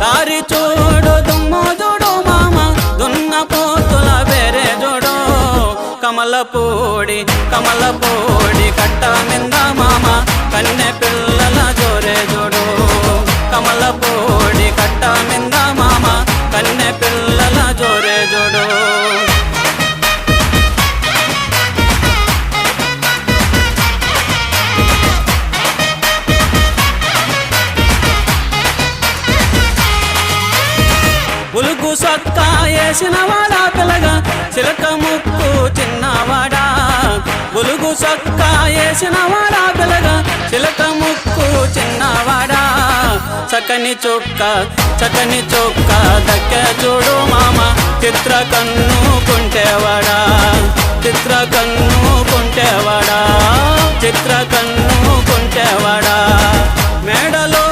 దారి చూడు దుమ్ము చూడు మామ దున్న పోతుల బెరే చూడు కమలపూడి కట్ట మింద మామ కన్నె పిల్లల జోరే చూడు కమలపూడి కట్ట మింద మామ కన్నె పిల్లల జోరే చూడు ఉలుగు సొక్కా వేసినవాడా పిల్లగా చిలక ముక్కు చిన్నవాడా ఉలుగు సొక్కా వేసినవాడా పిల్లగా చిలక ముక్కు చిన్నవాడా చక్కని చొక్క దక్కే చూడు మామ చిత్ర కన్ను కుంటేవాడా చిత్ర కన్ను కుంటేవాడా చిత్ర కన్ను కుంటేవాడా మేడలో